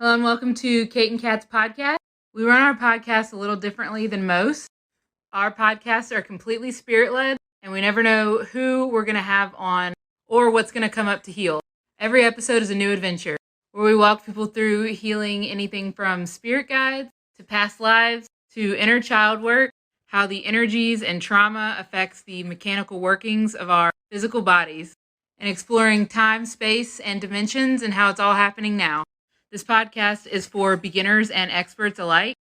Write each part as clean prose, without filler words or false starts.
Hello and welcome to Kate and Kat's podcast. We run our podcast a little differently than most. Our podcasts are completely spirit-led, and we never know who we're going to have on or what's going to come up to heal. Every episode is a new adventure where we walk people through healing anything from spirit guides to past lives to inner child work, how the energies and trauma affects the mechanical workings of our physical bodies, and exploring time, space, and dimensions and how it's all happening now. This podcast is for beginners and experts alike.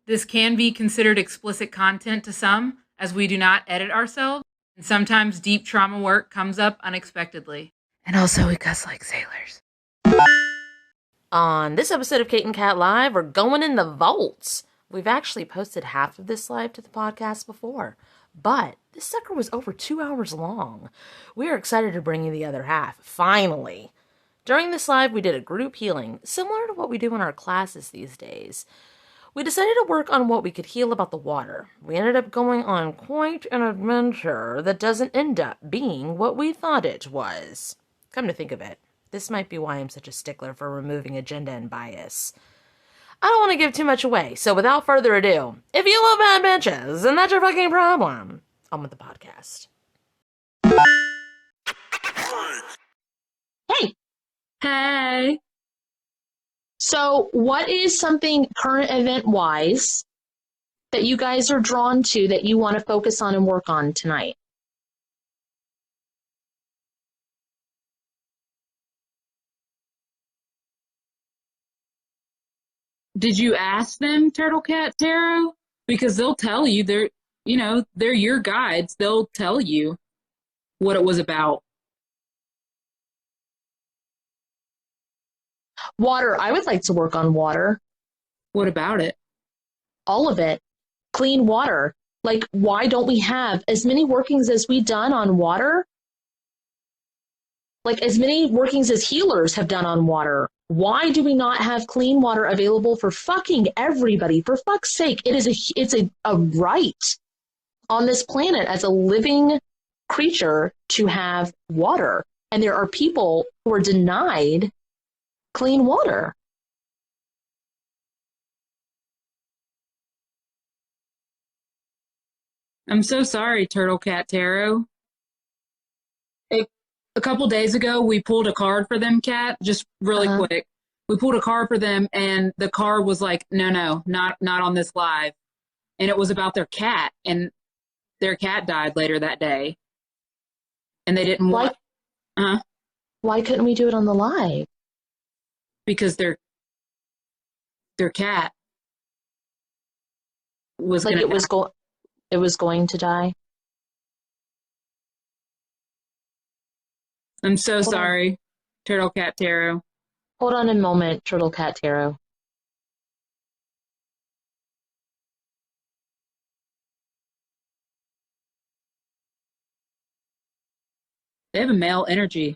This can be considered explicit content to some, as we do not edit ourselves, and sometimes deep trauma work comes up unexpectedly. And also, we cuss like sailors. On this episode of Kate and Kat Live, we're going in the vaults. We've actually posted half of this live to the podcast before, but this sucker was over 2 hours long. We are excited to bring you the other half, finally. During this live, we did a group healing, similar to what we do in our classes these days. We decided to work on what we could heal about the water. We ended up going on quite an adventure that doesn't end up being what we thought it was. Come to think of it, this might be why I'm such a stickler for removing agenda and bias. I don't want to give too much away, so without further ado, if you love bad bitches, and that's your fucking problem, on with the podcast. Hey! Hey! So, what is something current event-wise that you guys are drawn to that you want to focus on and work on tonight? Did you ask them, Turtle Cat Tarot? Because they'll tell you, they're your guides. They'll tell you what it was about. Water. I would like to work on water. What about it? All of it. Clean water. Like, why don't we have as many workings as we've done on water? Like, as many workings as healers have done on water. Why do we not have clean water available for fucking everybody? For fuck's sake, it's a right on this planet as a living creature to have water. And there are people who are denied clean water. I'm so sorry, Turtle Cat Tarot. A couple days ago, we pulled a card for them, Kat, just really quick. We pulled a card for them, and the card was like, no, not on this live. And it was about their cat, and their cat died later that day. And they didn't want... Why couldn't we do it on the live? Because their cat was like it was going to die. I'm so sorry, Turtle Cat Tarot. Hold on a moment, Turtle Cat Tarot. They have a male energy.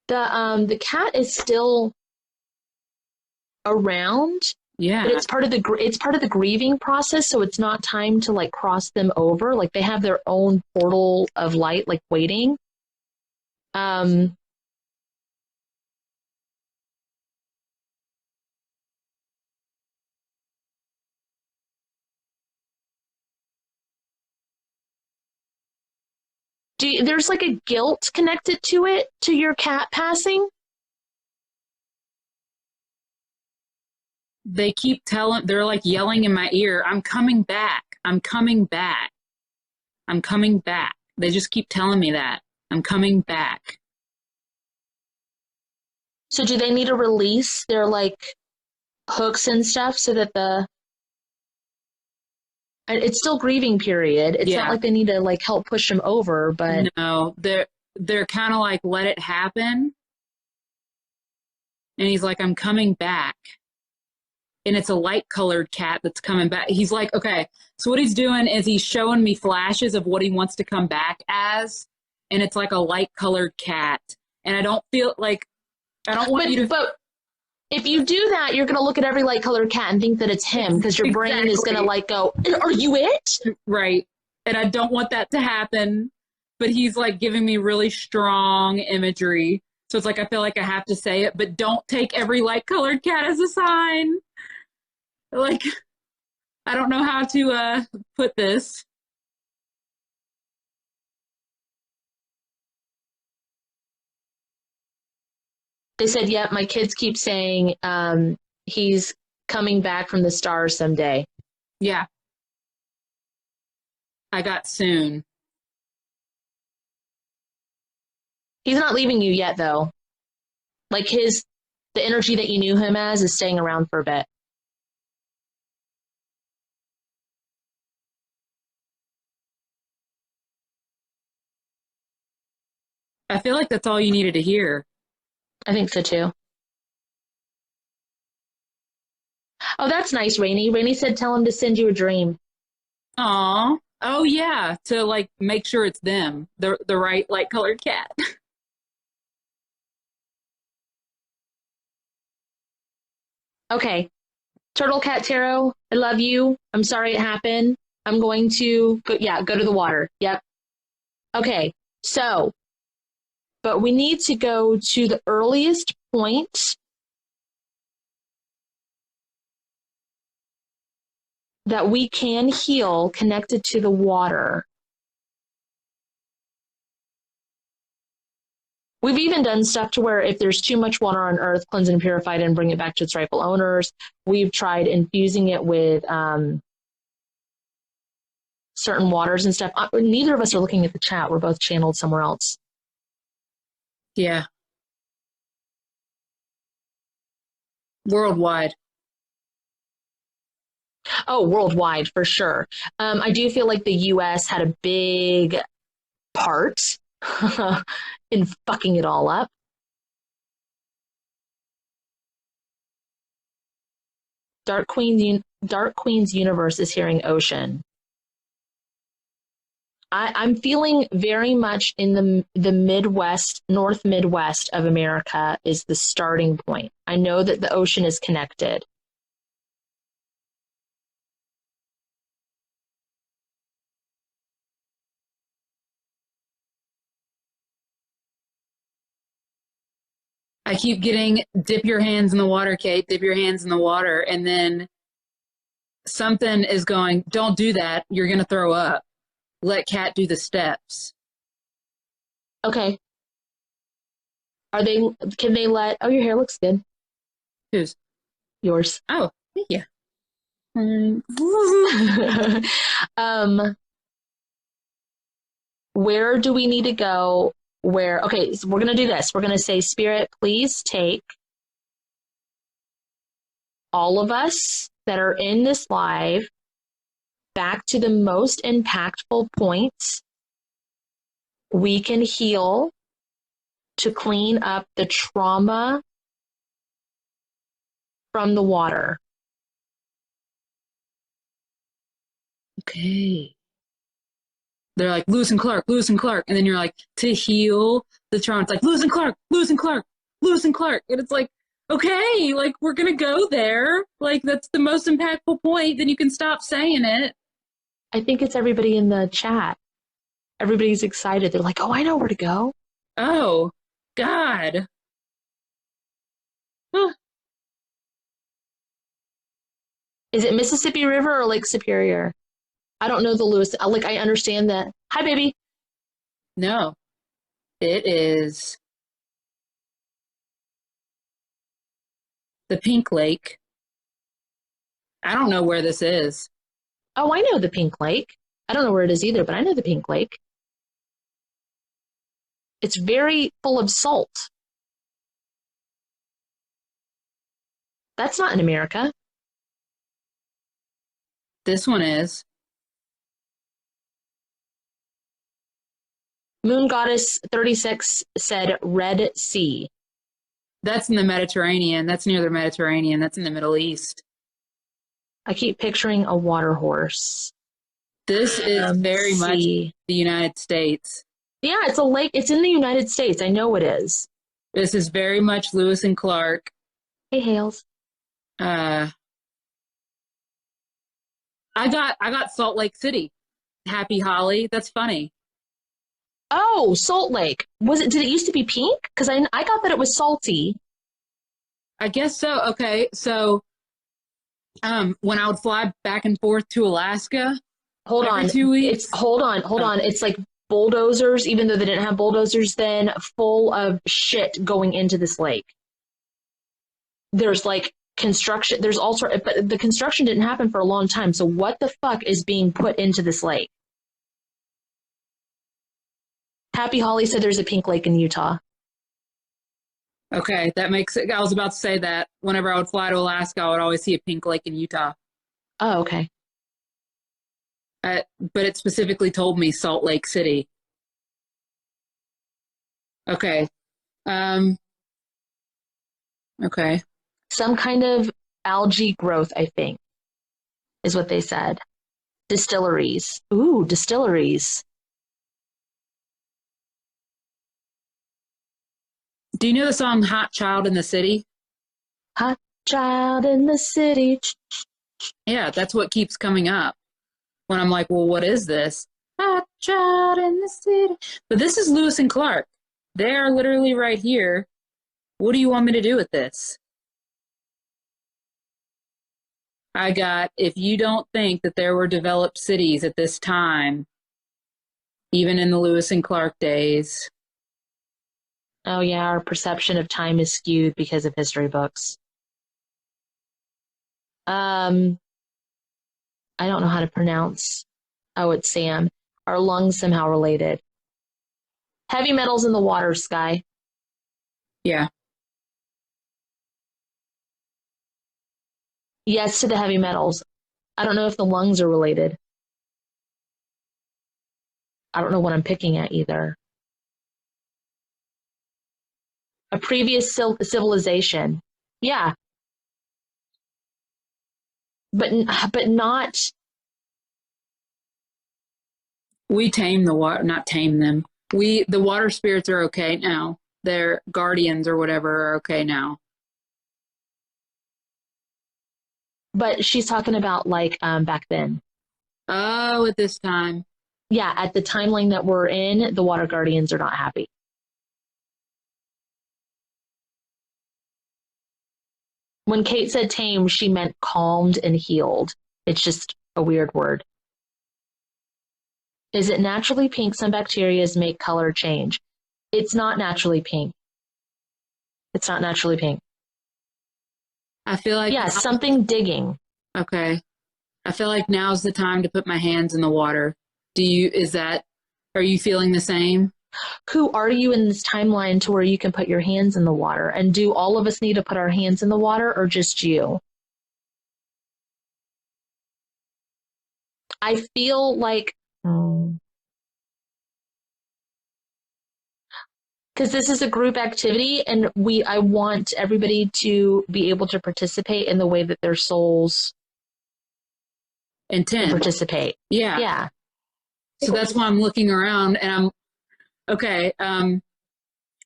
The cat is still around. Yeah. But it's part of the grieving process, so it's not time to like cross them over. Like they have their own portal of light, like waiting. There's like a guilt connected to it, to your cat passing? They keep they're like yelling in my ear, I'm coming back. I'm coming back. I'm coming back. They just keep telling me that. I'm coming back. So do they need to release their like hooks and stuff so that it's still grieving period. It's not like they need to like help push them over, but no, they're kind of like, let it happen. And he's like, I'm coming back. And it's a light colored cat that's coming back. He's like, okay, so what he's doing is he's showing me flashes of what he wants to come back as. And it's like a light colored cat. And I don't feel like, I don't want you to. But if you do that, you're going to look at every light colored cat and think that it's him because your brain is going to like go, are you it? Right. And I don't want that to happen. But he's like giving me really strong imagery. So it's like I feel like I have to say it, but don't take every light colored cat as a sign. Like I don't know how to put this. They said, yep, my kids keep saying he's coming back from the stars someday. Yeah. I got soon. He's not leaving you yet, though. Like the energy that you knew him as is staying around for a bit. I feel like that's all you needed to hear. I think so too. Oh, that's nice, Rainey. Rainey said tell him to send you a dream. Aw. Oh yeah. To like make sure it's them. The right light colored cat. Okay. Turtle Cat Tarot, I love you. I'm sorry it happened. I'm going to go to the water. Yep. Okay. So, but we need to go to the earliest point that we can heal connected to the water. We've even done stuff to where if there's too much water on Earth, cleanse and purify it and bring it back to its rightful owners. We've tried infusing it with certain waters and stuff. Neither of us are looking at the chat. We're both channeled somewhere else. Yeah. Worldwide. Oh, worldwide for sure. I do feel like the US had a big part in fucking it all up. Dark Queen's universe is hearing ocean. I'm feeling very much in the Midwest, North Midwest of America is the starting point. I know that the ocean is connected. I keep getting dip your hands in the water, Kate, dip your hands in the water. And then something is going, don't do that. You're going to throw up. Let Cat do the steps. Okay. Can they oh, your hair looks good. Whose? Yours. Oh, thank you. Where do we need to go? Okay, so we're going to do this. We're going to say, Spirit, please take all of us that are in this live back to the most impactful points we can heal to clean up the trauma from the water. Okay. They're like, Lewis and Clark, Lewis and Clark. And then you're like, to heal the trauma. It's like, Lewis and Clark, Lewis and Clark, Lewis and Clark. And it's like, okay, like, we're going to go there. Like, that's the most impactful point. Then you can stop saying it. I think it's everybody in the chat. Everybody's excited. They're like, oh, I know where to go. Oh, God. Huh. Is it Mississippi River or Lake Superior? I don't know the Lewis. Like, I understand that. Hi, baby. No, it is the Pink Lake. I don't know where this is. Oh, I know the Pink Lake. I don't know where it is either, but I know the Pink Lake. It's very full of salt. That's not in America. This one is. Moon Goddess 36 said Red Sea. That's in the Mediterranean. That's near the Mediterranean. That's in the Middle East. I keep picturing a water horse. This is very much the United States. Yeah, it's a lake. It's in the United States. I know it is. This is very much Lewis and Clark. Hey, Hales. I got Salt Lake City. Happy Holly. That's funny. Oh, Salt Lake. Did it used to be pink? Because I got that it was salty. I guess so. Okay, so when I would fly back and forth to Alaska Hold every on. 2 weeks. Hold on. It's like bulldozers, even though they didn't have bulldozers then, full of shit going into this lake. There's like construction, there's all sorts, but the construction didn't happen for a long time. So what the fuck is being put into this lake? Happy Holly said there's a pink lake in Utah. Okay, that makes it. I was about to say that whenever I would fly to Alaska, I would always see a pink lake in Utah. Oh, okay. But it specifically told me Salt Lake City. Okay. Okay. Some kind of algae growth, I think, is what they said. Distilleries. Ooh, distilleries. Do you know the song Hot Child in the City? Hot child in the city. Yeah, that's what keeps coming up when I'm like, well, what is this? Hot Child in the City. But this is Lewis and Clark. They are literally right here. What do you want me to do with this? I got, if you don't think that there were developed cities at this time, even in the Lewis and Clark days. Oh, yeah, our perception of time is skewed because of history books. I don't know how to pronounce. Oh, it's Sam. Are lungs somehow related? Heavy metals in the water, Sky. Yeah. Yes to the heavy metals. I don't know if the lungs are related. I don't know what I'm picking at either. A previous civilization. Yeah. But not. We tame the water, not tame them. The water spirits are okay now. Their guardians or whatever are okay now. But she's talking about like back then. Oh, at this time. Yeah, at the timeline that we're in, the water guardians are not happy. When Kate said tame, she meant calmed and healed. It's just a weird word. Is it naturally pink? Some bacteria make color change. It's not naturally pink. It's not naturally pink. I feel like yeah, something digging. Okay. I feel like now's the time to put my hands in the water. Are you feeling the same? Who are you in this timeline to where you can put your hands in the water? And do all of us need to put our hands in the water or just you? I feel like, because this is a group activity and I want everybody to be able to participate in the way that their souls intend participate. Yeah. Yeah. So that's why I'm looking around and I'm okay.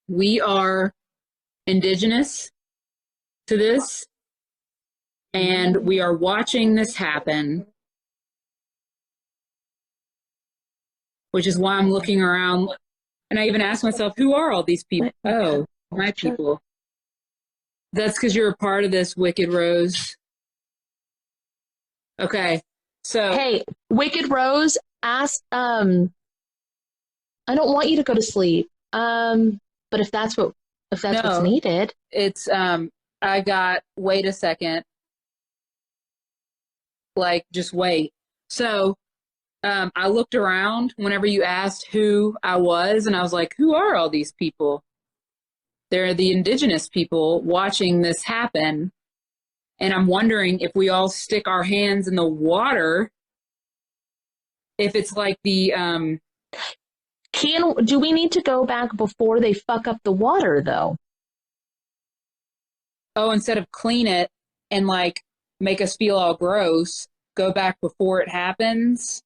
We are indigenous to this and we are watching this happen, which is why I'm looking around. And I even asked myself, who are all these people? Oh, my people. That's because you're a part of this, Wicked Rose. Okay. So hey, Wicked Rose, ask I don't want you to go to sleep. But if that's what's needed. It's I got wait a second. Like just wait. So I looked around whenever you asked who I was and I was like, who are all these people? They're the indigenous people watching this happen. And I'm wondering if we all stick our hands in the water, if it's like the do we need to go back before they fuck up the water though? Oh, instead of clean it and like make us feel all gross, go back before it happens.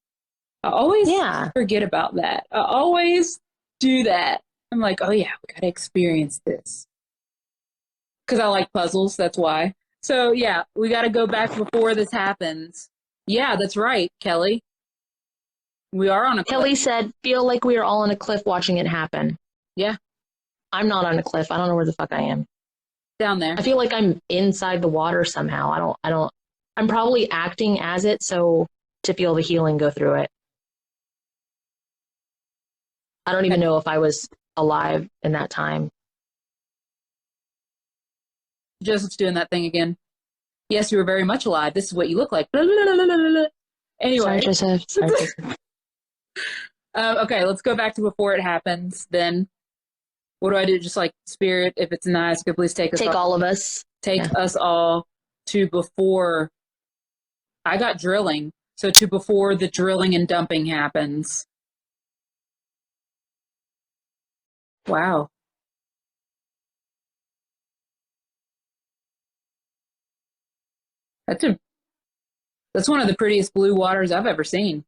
I always forget about that. I always do that. I'm like, oh yeah, we gotta experience this. Because I like puzzles, that's why. So yeah, we gotta go back before this happens. Yeah, that's right, Kelly. We are on a cliff. Kelly said, feel like we are all on a cliff watching it happen. Yeah. I'm not on a cliff. I don't know where the fuck I am. Down there. I feel like I'm inside the water somehow. I'm probably acting as it, so to feel the healing go through it. I don't even know if I was alive in that time. Joseph's doing that thing again. Yes, you were very much alive. This is what you look like. Blah, blah, blah, blah, blah. Anyway. Sorry, Joseph. Okay, let's go back to before it happens. Then what do I do? Just like spirit, if it's nice, could please take us all of us. Take us all to before I got drilling. So to before the drilling and dumping happens. Wow. That's one of the prettiest blue waters I've ever seen.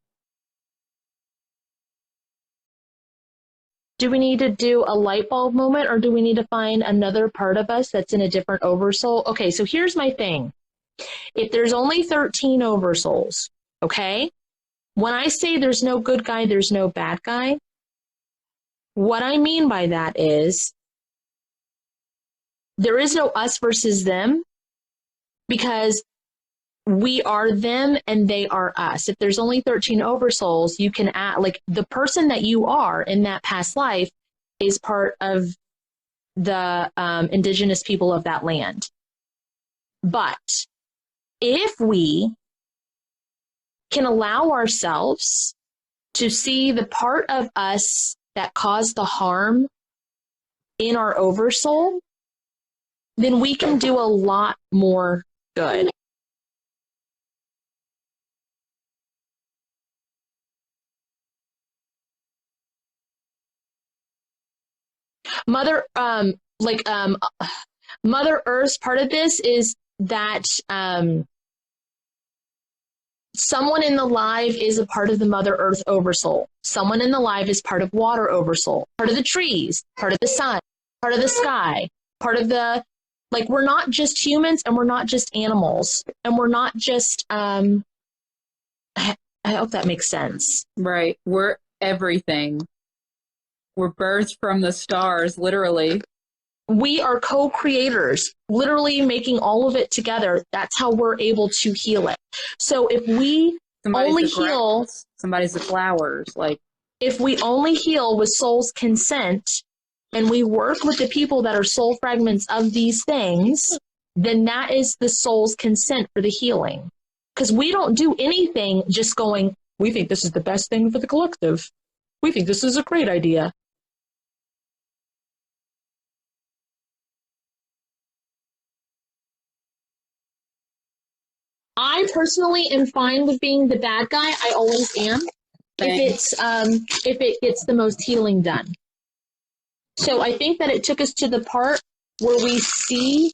Do we need to do a light bulb moment, or do we need to find another part of us that's in a different oversoul? Okay, so here's my thing. If there's only 13 oversouls, okay? When I say there's no good guy, there's no bad guy, what I mean by that is there is no us versus them, because we are them and they are us. If there's only 13 oversouls, you can act like the person that you are in that past life is part of the indigenous people of that land. But if we can allow ourselves to see the part of us that caused the harm in our oversoul, then we can do a lot more good. Mother Earth's part of this is that someone in the live is a part of the Mother Earth oversoul. Someone in the live is part of water oversoul, part of the trees, part of the sun, part of the sky, part of the, like, we're not just humans and we're not just animals and we're not just, I hope that makes sense. Right. We're everything. We're birthed from the stars, literally. We are co-creators, literally making all of it together. That's how we're able to heal it. So if we only heal, somebody's the flowers, like if we only heal with soul's consent and we work with the people that are soul fragments of these things, then that is the soul's consent for the healing. Because we don't do anything just going, we think this is the best thing for the collective. We think this is a great idea. I personally am fine with being the bad guy. I always am. If it gets the most healing done. So I think that it took us to the part where we see,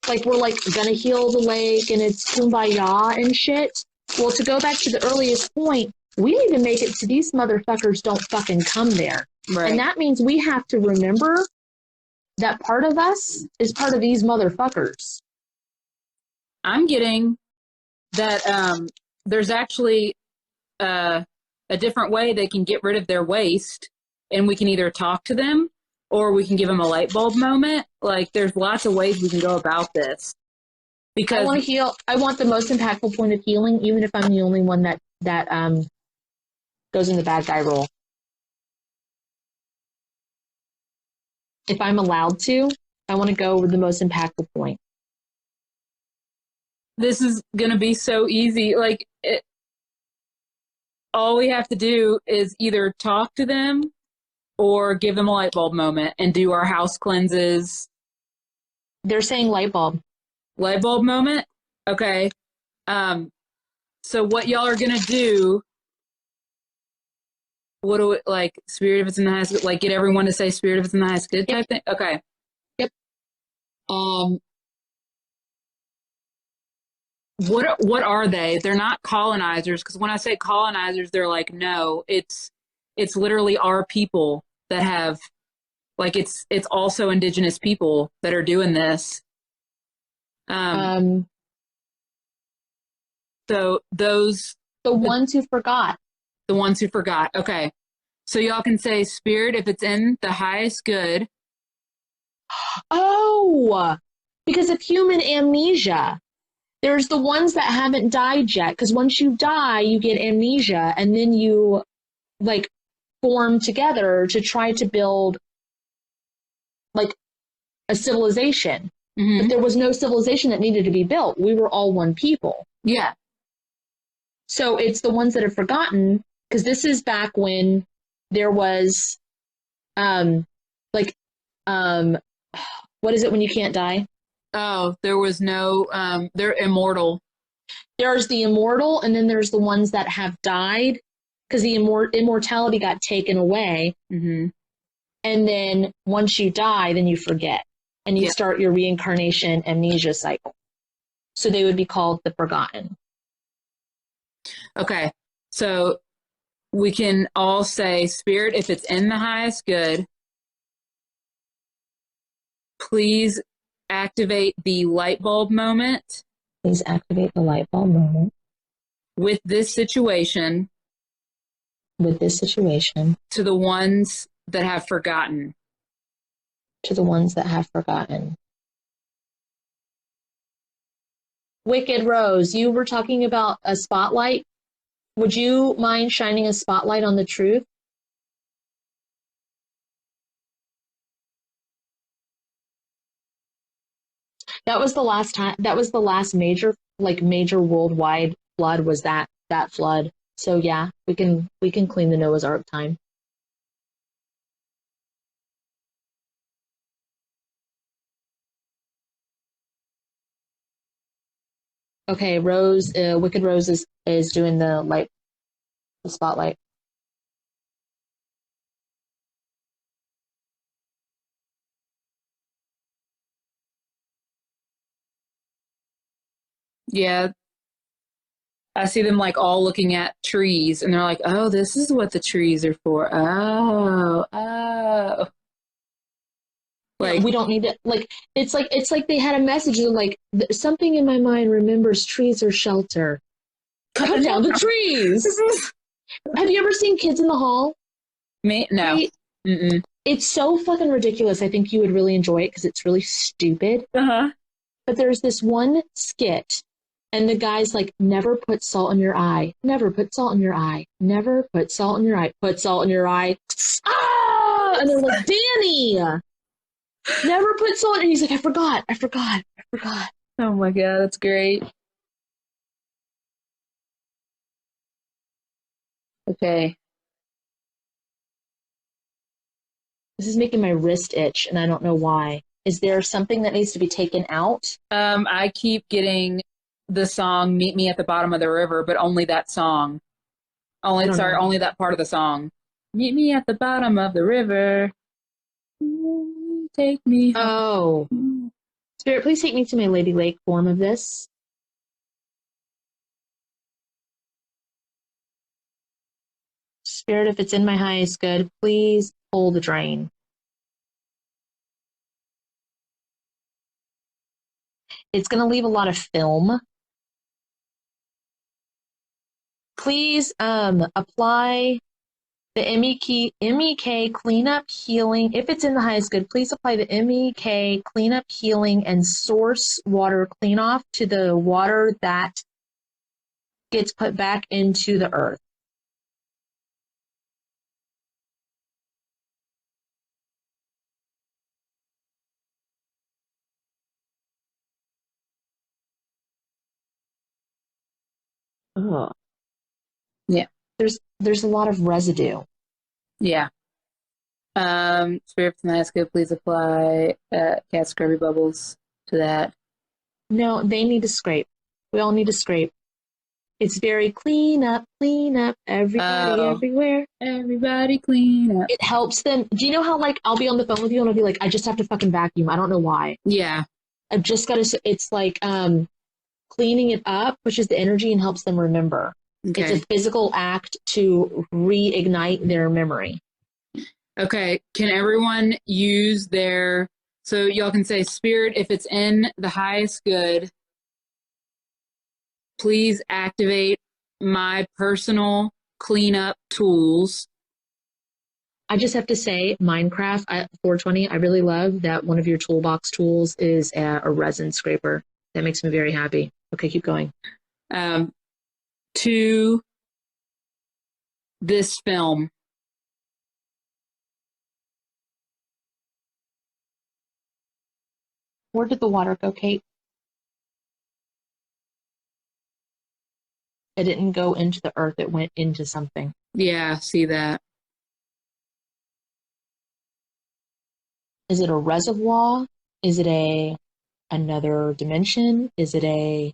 like, we're like gonna heal the lake and it's kumbaya and shit. Well, to go back to the earliest point, we need to make it so these motherfuckers don't fucking come there. Right. And that means we have to remember that part of us is part of these motherfuckers. I'm getting that there's actually a different way they can get rid of their waste, and we can either talk to them or we can give them a light bulb moment. Like, there's lots of ways we can go about this. Because I want to heal. I want the most impactful point of healing, even if I'm the only one that goes in the bad guy role. If I'm allowed to, I want to go with the most impactful point. This is going to be so easy. Like, all we have to do is either talk to them or give them a light bulb moment and do our house cleanses. They're saying light bulb. Light bulb moment? Okay. So what y'all are going to do, what do it, like, spirit if it's in the highest good, like, get everyone to say spirit if it's in the highest good type thing? Okay. Yep. What are they? They're not colonizers, because when I say colonizers, they're like, no, it's literally our people that have, like, it's also indigenous people that are doing this. So those, the ones who forgot. The ones who forgot. Okay. So y'all can say, Spirit, if it's in the highest good. Oh, because of human amnesia. There's the ones that haven't died yet, because once you die, you get amnesia, and then you, like, form together to try to build, like, a civilization. Mm-hmm. But there was no civilization that needed to be built. We were all one people. Yeah. So it's the ones that have forgotten, because this is back when there was, like, what is it when you can't die? Oh, there was no, they're immortal. There's the immortal, and then there's the ones that have died, because the immortality got taken away. Mm-hmm. And then once you die, then you forget. And you start your reincarnation amnesia cycle. So they would be called the forgotten. Okay. So we can all say, Spirit, if it's in the highest good, please activate the light bulb moment. Please activate the light bulb moment. With this situation. With this situation. To the ones that have forgotten. To the ones that have forgotten. Wicked Rose, you were talking about a spotlight. Would you mind shining a spotlight on the truth? That was the last time. That was the last major worldwide flood. Was that flood? So yeah, we can clean the Noah's Ark time. Okay, Rose, Wicked Rose is doing the spotlight. Yeah. I see them like all looking at trees and they're like, oh, this is what the trees are for. Oh. Like, yeah, we don't need it. Like, it's like they had a message of like, something in my mind remembers trees are shelter. Cut down the trees. Have you ever seen Kids in the Hall? Me? No. Right? It's so fucking ridiculous. I think you would really enjoy it because it's really stupid. Uh-huh. But there's this one skit, and the guy's like, never put salt in your eye. Never put salt in your eye. Never put salt in your eye. Put salt in your eye. Ah! And they're like, Danny! Never put salt in. And he's like, I forgot. Oh my God, that's great. Okay. This is making my wrist itch, and I don't know why. Is there something that needs to be taken out? I keep getting the song Meet Me at the Bottom of the River, but only that song. Only that part of the song. Meet me at the bottom of the river. Take me home. Oh. Spirit, please take me to my Lady Lake form of this. Spirit, if it's in my highest good, please pull the drain. It's going to leave a lot of film. Please apply the MEK cleanup healing. If it's in the highest good, please apply the MEK cleanup healing and source water clean off to the water that gets put back into the earth. Oh. Yeah. There's a lot of residue. Yeah. Spirit from the highest good, please apply cat scrubby bubbles to that. No, they need to scrape. We all need to scrape. It's very clean up, everybody, everywhere. Everybody clean up. It helps them. Do you know how, like, I'll be on the phone with you and I'll be like, I just have to fucking vacuum. I don't know why. Yeah. I've just got to, it's like cleaning it up pushes the energy and helps them remember. Okay. It's a physical act to reignite their memory. Okay. Can everyone use their, so y'all can say, Spirit, if it's in the highest good, please activate my personal cleanup tools. I just have to say, Minecraft 420, I really love that one of your toolbox tools is a resin scraper. That makes me very happy. Okay, keep going. To this film. Where did the water go, Kate? It didn't go into the earth, it went into something. Yeah, see that. Is it a reservoir? Is it another dimension? Is it a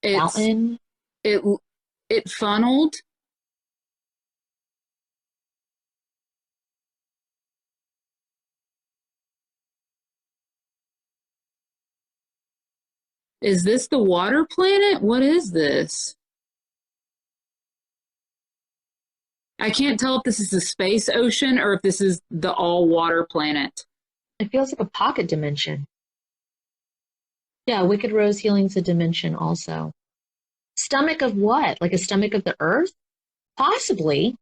fountain? It funneled. Is this the water planet? What is this? I can't tell if this is the space ocean or if this is the all water planet. It feels like a pocket dimension. Yeah, Wicked Rose Healing's a dimension also. Stomach of what? Like a stomach of the earth? Possibly.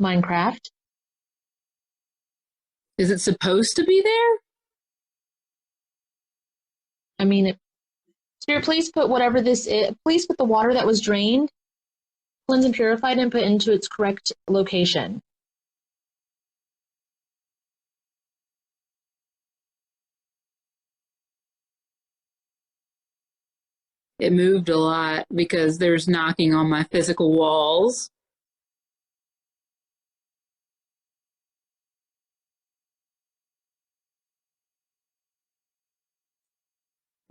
Minecraft. Is it supposed to be there? I mean, Spirit, please put whatever this is, please put the water that was drained, cleansed and purified, and put into its correct location. It moved a lot because there's knocking on my physical walls.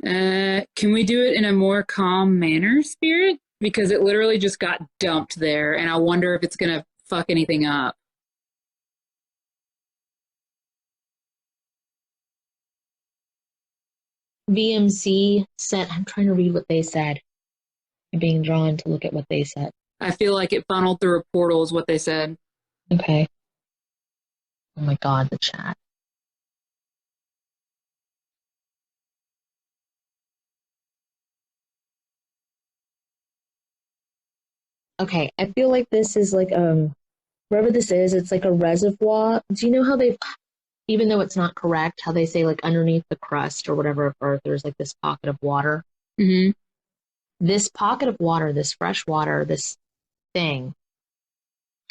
Can we do it in a more calm manner, Spirit? Because it literally just got dumped there, and I wonder if it's gonna fuck anything up. VMC sent, I'm trying to read what they said. I'm being drawn to look at what they said. I feel like it funneled through a portal is what they said. Okay. Oh my God, the chat. Okay, I feel like this is like wherever this is, it's like a reservoir. Do you know how they, even though it's not correct, how they say like underneath the crust or whatever of Earth, there's like this pocket of water. Mm-hmm. This pocket of water, this fresh water, this thing,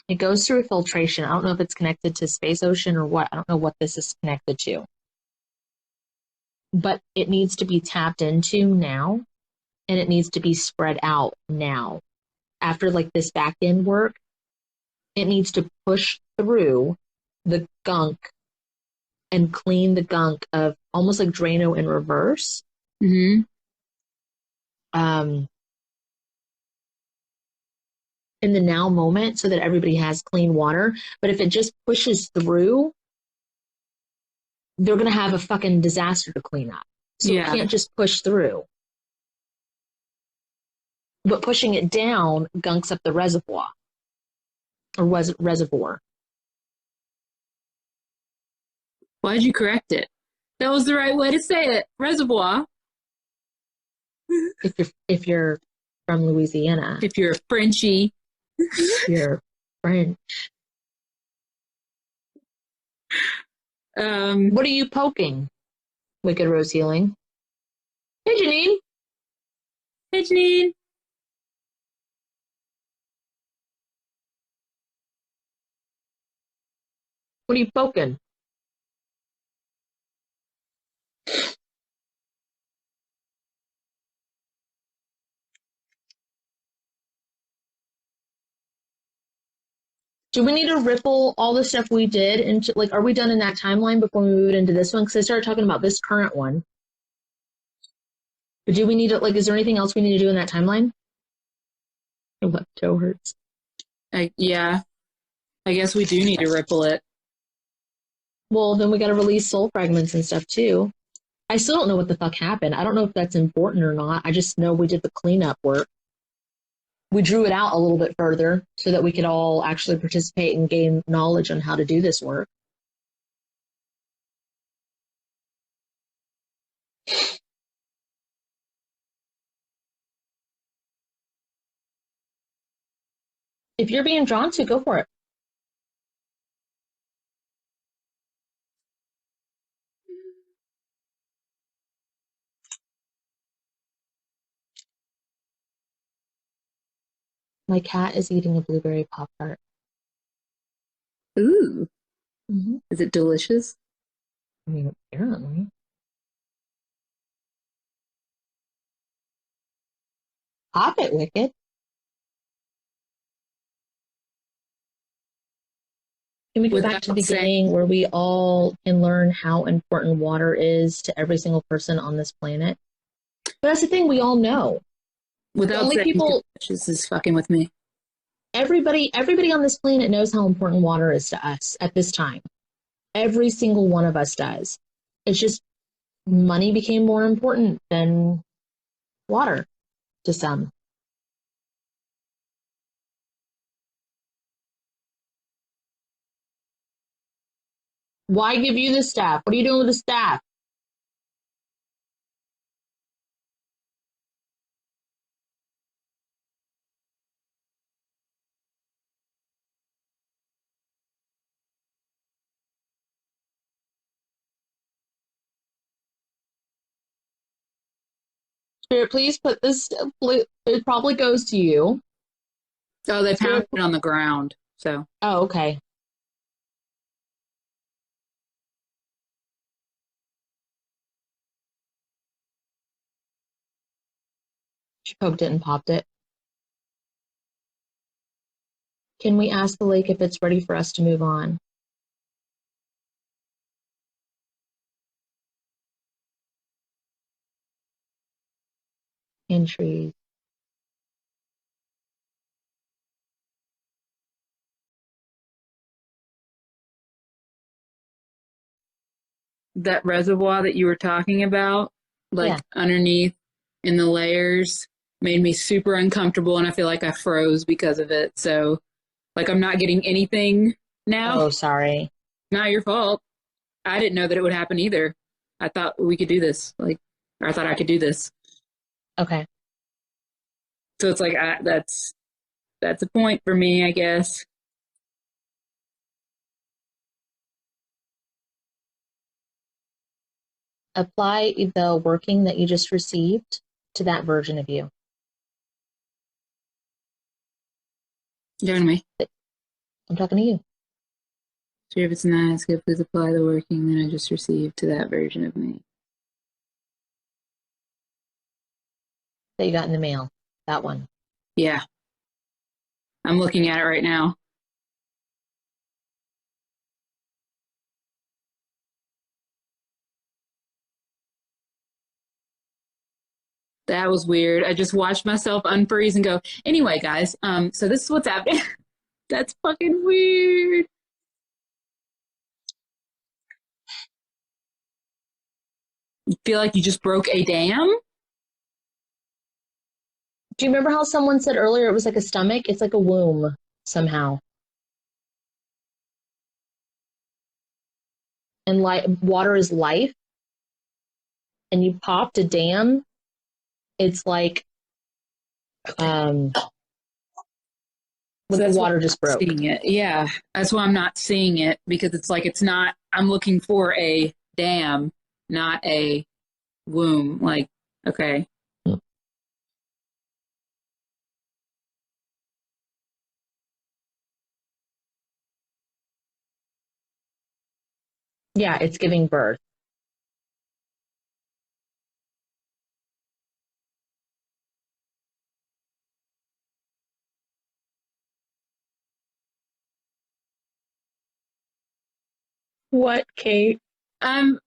it goes through a filtration. I don't know if it's connected to space ocean or what. I don't know what this is connected to. But it needs to be tapped into now, and it needs to be spread out now. After like this back end work, it needs to push through the gunk and clean the gunk of almost like Drano in reverse. Mm-hmm. In the now moment so that everybody has clean water. But if it just pushes through, they're going to have a fucking disaster to clean up. So Yeah. it can't just push through. But pushing it down gunks up the reservoir. Or was it reservoir? Why'd you correct it? That was the right way to say it. Reservoir. If you're from Louisiana. If you're a Frenchie. You're French. What are you poking? Wicked Rose Healing. Hey, Janine. Hey, Janine. What are you poking? Do we need to ripple all the stuff we did into, like, are we done in that timeline before we move it into this one? Because I started talking about this current one. But do we need to, like, is there anything else we need to do in that timeline? Oh, what? Toe hurts. Yeah. I guess we do need to ripple it. Well, then we got to release soul fragments and stuff, too. I still don't know what the fuck happened. I don't know if that's important or not. I just know we did the cleanup work. We drew it out a little bit further so that we could all actually participate and gain knowledge on how to do this work. If you're being drawn to, go for it. My cat is eating a blueberry Pop-Tart. Ooh. Mm-hmm. Is it delicious? I mean, apparently. Pop it, Wicked. Can we go back to the beginning where we all can learn how important water is to every single person on this planet? But that's the thing, we all know. Without only saying people, this is fucking with me. everybody on this planet knows how important water is to us at this time. Every single one of us does. It's just money became more important than water to some. Why give you the staff? What are you doing with the staff? Spirit, please put this. It probably goes to you. Oh, they pounded it on the ground. So. Oh, okay. She poked it and popped it. Can we ask the lake if it's ready for us to move on? And trees. That reservoir that you were talking about, like underneath in the layers, made me super uncomfortable, and I feel like I froze because of it. So, like, I'm not getting anything now. Oh, sorry. Not your fault. I didn't know that it would happen either. I thought we could do this. Or I thought I could do this. Okay. So it's like that's a point for me, I guess. Apply the working that you just received to that version of you. You hearing me? I'm talking to you. Sure, if it's nice, good, please apply the working that I just received to that version of me. That you got in the mail. That one. Yeah. I'm looking at it right now. That was weird. I just watched myself unfreeze and go, anyway, guys, so this is what's happening. That's fucking weird. You feel like you just broke a dam? Do you remember how someone said earlier it was like a stomach? It's like a womb somehow. And water is life. And you popped a dam. It's like when the water just broke. Seeing it. Yeah, that's why I'm not seeing it, because it's like it's not. I'm looking for a dam, not a womb. Like, okay. Yeah, it's giving birth. What, Kate? I'm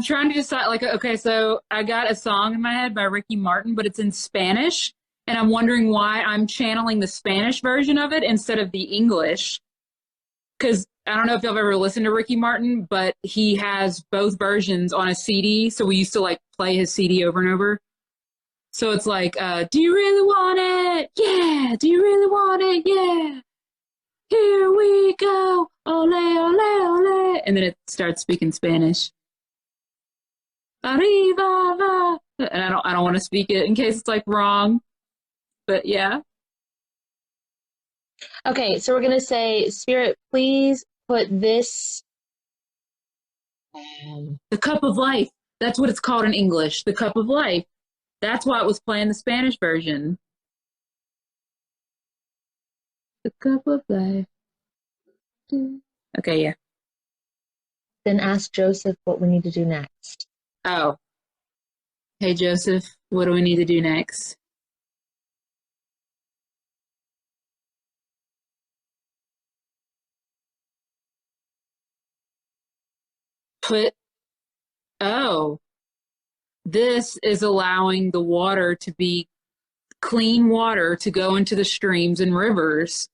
trying to decide. Like, okay, so I got a song in my head by Ricky Martin, but it's in Spanish, and I'm wondering why I'm channeling the Spanish version of it instead of the English. Because I don't know if you've ever listened to Ricky Martin, but he has both versions on a CD. So we used to like play his CD over and over. So it's like, do you really want it? Yeah. Do you really want it? Yeah. Here we go. Ole, ole, ole. And then it starts speaking Spanish. Arriba, va. And I don't want to speak it in case it's like wrong. But yeah. Okay, so we're gonna say, Spirit, please put this. The cup of life. That's what it's called in English. The cup of life. That's why it was playing the Spanish version. The cup of life. Okay, yeah. Then ask Joseph what we need to do next. Oh. Hey, Joseph, what do we need to do next? Oh, this is allowing the water to be clean water to go into the streams and rivers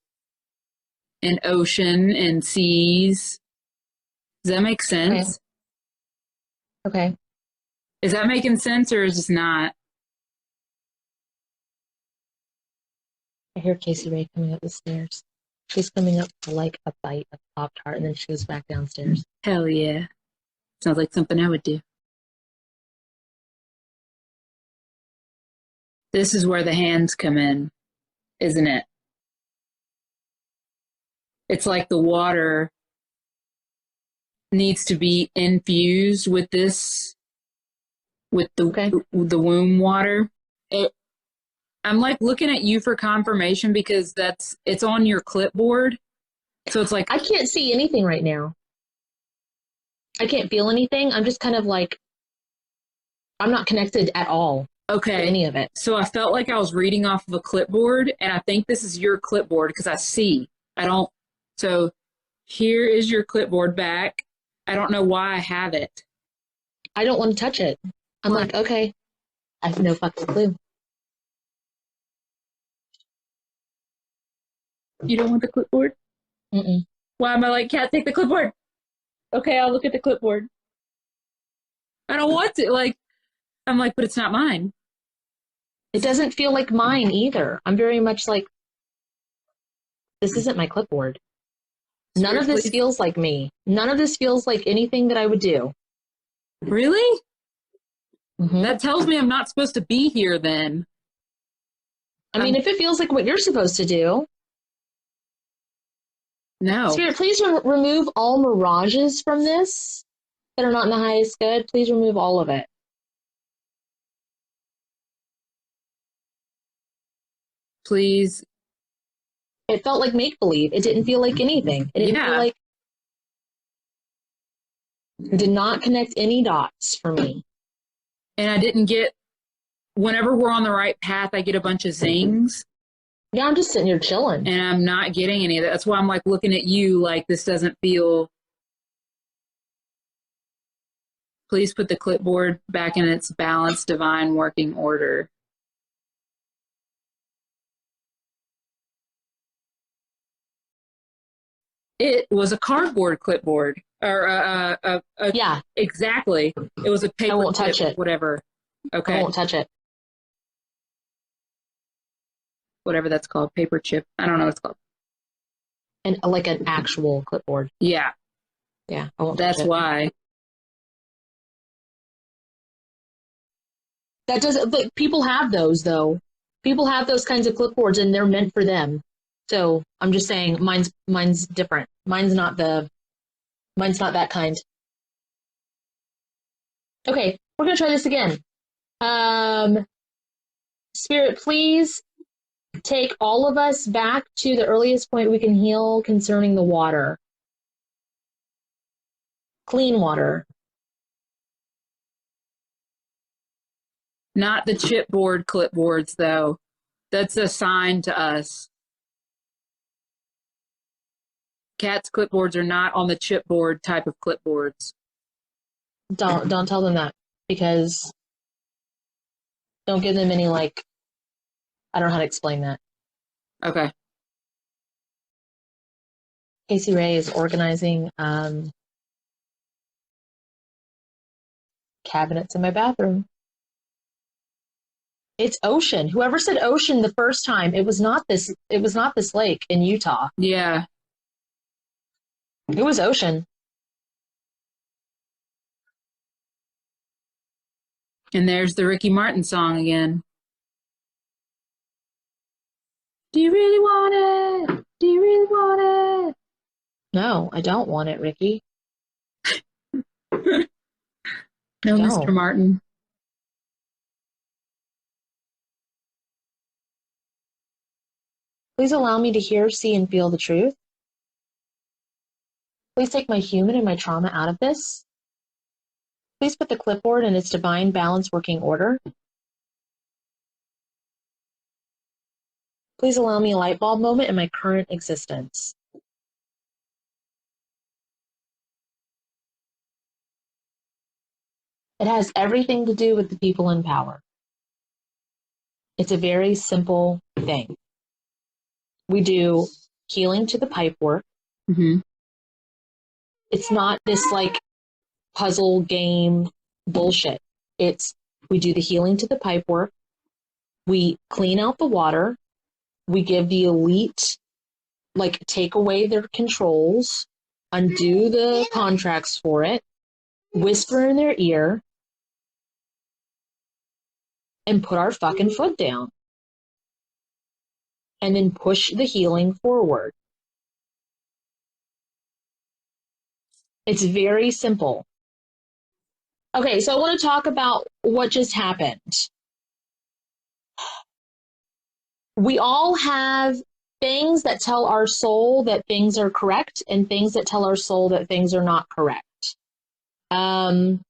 and ocean and seas. Does that make sense? Okay. Is that making sense or is it not? I hear Casey Ray coming up the stairs. She's coming up for like a bite of Pop-Tart, and then she goes back downstairs. Hell yeah. Sounds like something I would do. This is where the hands come in, isn't it? It's like the water needs to be infused with this, with the womb water. I'm like looking at you for confirmation because it's on your clipboard. So it's like I can't see anything right now. I can't feel anything. I'm just kind of like, I'm not connected at all to any of it. So I felt like I was reading off of a clipboard, and I think this is your clipboard because I see. So here is your clipboard back. I don't know why I have it. I don't want to touch it. I'm like, okay. I have no fucking clue. You don't want the clipboard? Mm-mm. Why am I like, Kat, take the clipboard? Okay, I'll look at the clipboard. I don't want to. I'm like, but it's not mine. It doesn't feel like mine either. I'm very much like, this isn't my clipboard. None of this feels like me. None of this feels like anything that I would do. Really? Mm-hmm. That tells me I'm not supposed to be here then. I mean, if it feels like what you're supposed to do. No. Spirit, please remove all mirages from this that are not in the highest good. Please remove all of it. Please. It felt like make-believe. It didn't feel like anything. It didn't feel like... It did not connect any dots for me. And I didn't get... Whenever we're on the right path, I get a bunch of zings. Yeah, I'm just sitting here chilling. And I'm not getting any of that. That's why I'm like looking at you like this doesn't feel... Please put the clipboard back in its balanced, divine working order. It was a cardboard clipboard. Yeah. Exactly. It was a paper I won't touch it. Whatever. Okay. I won't touch it. Whatever that's called. Paper chip. I don't know what it's called. And like an actual clipboard. Yeah. Yeah. I won't That's touch it. why. That doesn't, but people have those though. People have those kinds of clipboards and they're meant for them. So I'm just saying mine's different. Mine's not that kind. Okay, we're gonna try this again. Spirit, please take all of us back to the earliest point we can heal concerning the water. Clean water. Not the chipboard clipboards, though. That's assigned to us. Kat's clipboards are not on the chipboard type of clipboards. Don't tell them that, because don't give them any, like, I don't know how to explain that. Okay. Casey Ray is organizing cabinets in my bathroom. It's ocean. Whoever said ocean the first time, it was not this lake in Utah. Yeah. It was ocean. And there's the Ricky Martin song again. Do you really want it? Do you really want it? No, I don't want it, Ricky. No, Mr. Don't. Martin. Please allow me to hear, see, and feel the truth. Please take my human and my trauma out of this. Please put the clipboard in its divine balance working order. Please allow me a light bulb moment in my current existence. It has everything to do with the people in power. It's a very simple thing. We do healing to the pipe work. Mm-hmm. It's not this like puzzle game bullshit. We do the healing to the pipe work. We clean out the water. We give the elite, like, take away their controls, undo the contracts for it, whisper in their ear, and put our fucking foot down. And then push the healing forward. It's very simple. Okay, so I want to talk about what just happened. We all have things that tell our soul that things are correct and things that tell our soul that things are not correct. And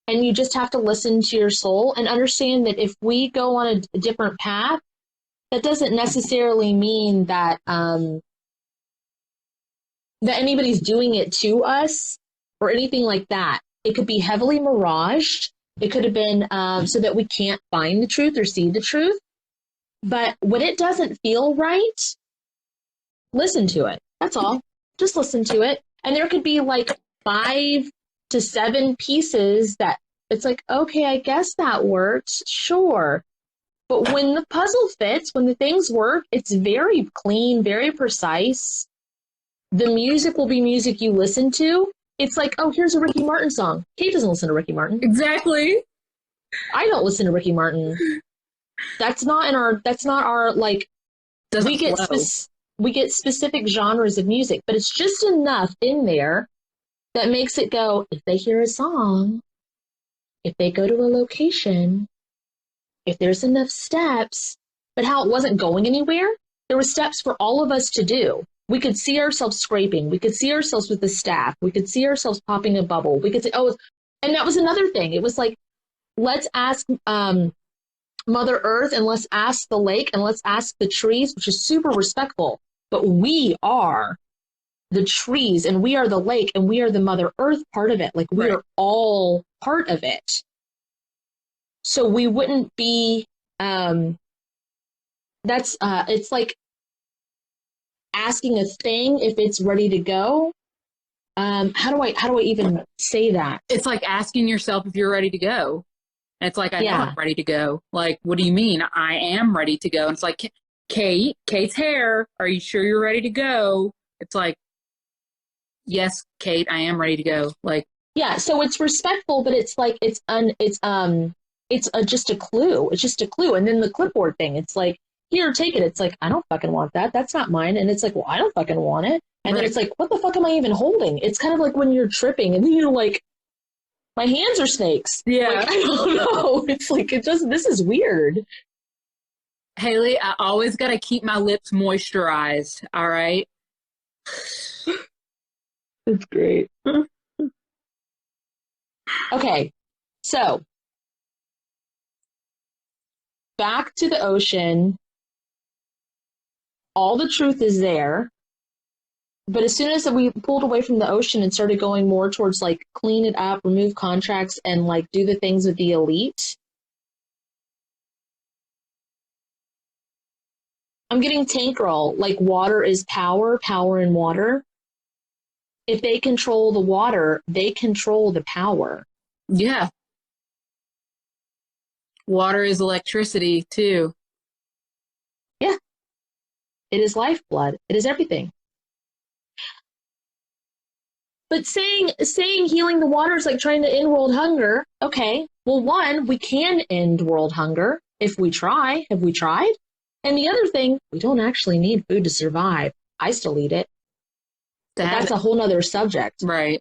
you just have to listen to your soul and understand that if we go on a different path, that doesn't necessarily mean that that anybody's doing it to us or anything like that. It could be heavily miraged. It could have been so that we can't find the truth or see the truth. But when it doesn't feel right, listen to it. That's all. Just listen to it. And there could be like 5 to 7 pieces that it's like, okay, I guess that works. Sure. But when the puzzle fits, when the things work, it's very clean, very precise. The music will be music you listen to. It's like, oh, here's a Ricky Martin song. Kate doesn't listen to Ricky Martin. Exactly. I don't listen to Ricky Martin. That's not our like, we get specific genres of music, but it's just enough in there that makes it go, if they hear a song, if they go to a location, if there's enough steps, but how it wasn't going anywhere, there were steps for all of us to do. We could see ourselves scraping. We could see ourselves with the staff. We could see ourselves popping a bubble. We could say, oh, and that was another thing. It was like, let's ask Mother Earth and let's ask the lake and let's ask the trees, which is super respectful. But we are the trees and we are the lake and we are the Mother Earth part of it. Like we are all part of it. So we wouldn't be, it's like asking a thing if it's ready to go. How do I even say that? It's like asking yourself if you're ready to go. And it's like, I know I'm ready to go. Like, what do you mean? I am ready to go. And it's like, Kate's hair. Are you sure you're ready to go? It's like, yes, Kate, I am ready to go. Like, yeah. So it's respectful, but it's like, just a clue. It's just a clue. And then the clipboard thing, it's like, here, take it. It's like, I don't fucking want that. That's not mine. And it's like, well, I don't fucking want it. And then it's like, what the fuck am I even holding? It's kind of like when you're tripping and then you're like, my hands are snakes. Yeah. Like, I don't know. It's like, this is weird. Haley, I always got to keep my lips moisturized. All right. It's great. Okay. So back to the ocean. All the truth is there. But as soon as we pulled away from the ocean and started going more towards like clean it up, remove contracts, and like do the things with the elite, I'm getting tank roll. Like water is power, power and water. If they control the water, they control the power. Yeah. Water is electricity too. Yeah. It is lifeblood. It is everything. But saying healing the water is like trying to end world hunger. Okay. Well, one, we can end world hunger if we try. Have we tried? And the other thing, we don't actually need food to survive. I still eat it. But that's a whole nother subject. Right.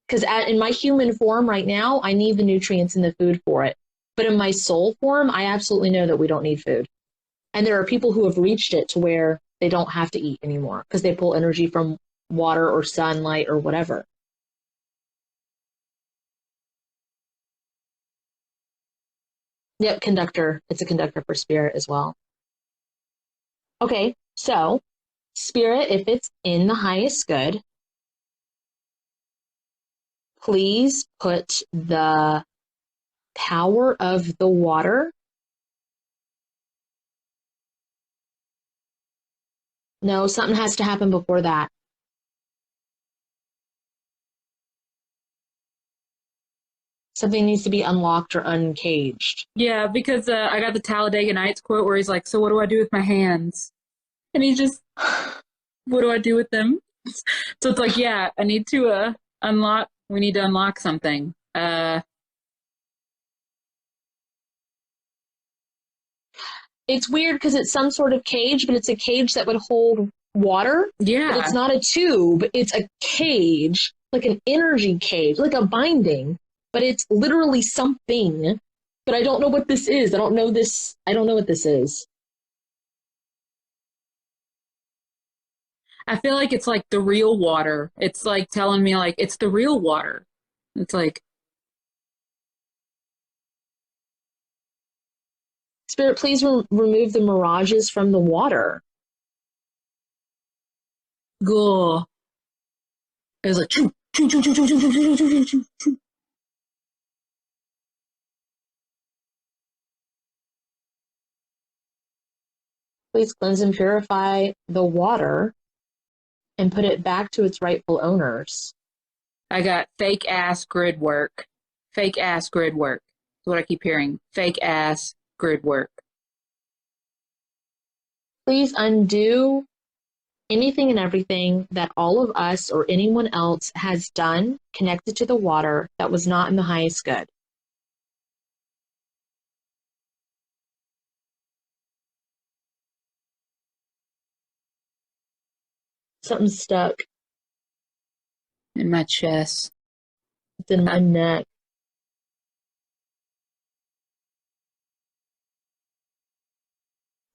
Because in my human form right now, I need the nutrients in the food for it. But in my soul form, I absolutely know that we don't need food. And there are people who have reached it to where they don't have to eat anymore because they pull energy from water or sunlight or whatever. Yep, conductor. It's a conductor for spirit as well. Okay, so spirit, if it's in the highest good, please put the power of the water. No, something has to happen before that. Something needs to be unlocked or uncaged. Yeah, because I got the Talladega Nights quote where he's like, so what do I do with my hands? And he just, what do I do with them? So it's like, yeah, I need to unlock, we need to unlock something. It's weird because it's some sort of cage, but it's a cage that would hold water. Yeah. But it's not a tube, it's a cage, like an energy cage, like a binding. But it's literally something. But I don't know what this is. I don't know what this is. I feel like it's like the real water. It's like telling me like it's the real water. It's like Spirit, please remove the mirages from the water. cool. It was like choo, choo, choo, choo, choo, choo, choo, choo, choo, choo, choo. Please cleanse and purify the water and put it back to its rightful owners. I got fake ass grid work. Fake ass grid work. That's what I keep hearing. Fake ass grid work. Please undo anything and everything that all of us or anyone else has done connected to the water that was not in the highest good. Something's stuck. In my chest. It's in my neck.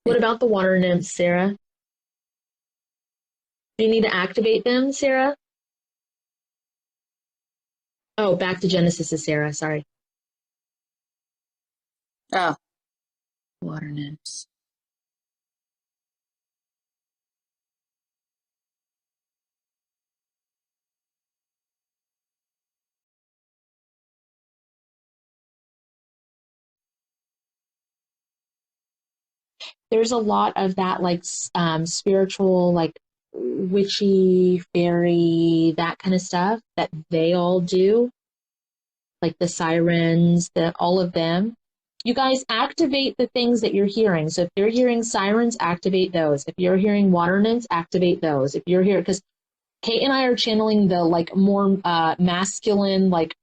What about the water nymphs, Sarah? Do you need to activate them, Sarah? Oh, back to Genesis is Sarah, sorry. Oh. Water nymphs. There's a lot of that, like spiritual, like witchy, fairy, that kind of stuff that they all do, like the sirens, all of them. You guys activate the things that you're hearing. So if you're hearing sirens, activate those. If you're hearing water nymphs, activate those. If you're here, because Kate and I are channeling the like more masculine, like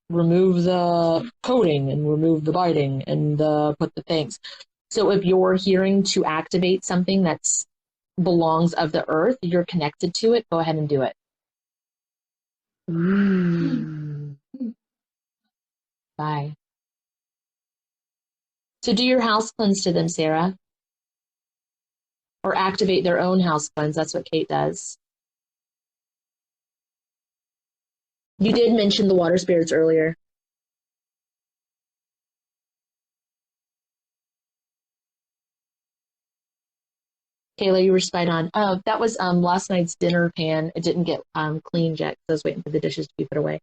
remove the coding and remove the biting and put the things. So if you're hearing to activate something that's belongs of the earth, you're connected to it, go ahead and do it. Bye. So do your house cleanse to them, Sarah. Or activate their own house cleanse. That's what Kate does. You did mention the water spirits earlier. Kayla, you were spot on. Oh, that was last night's dinner pan. It didn't get cleaned yet. I was waiting for the dishes to be put away.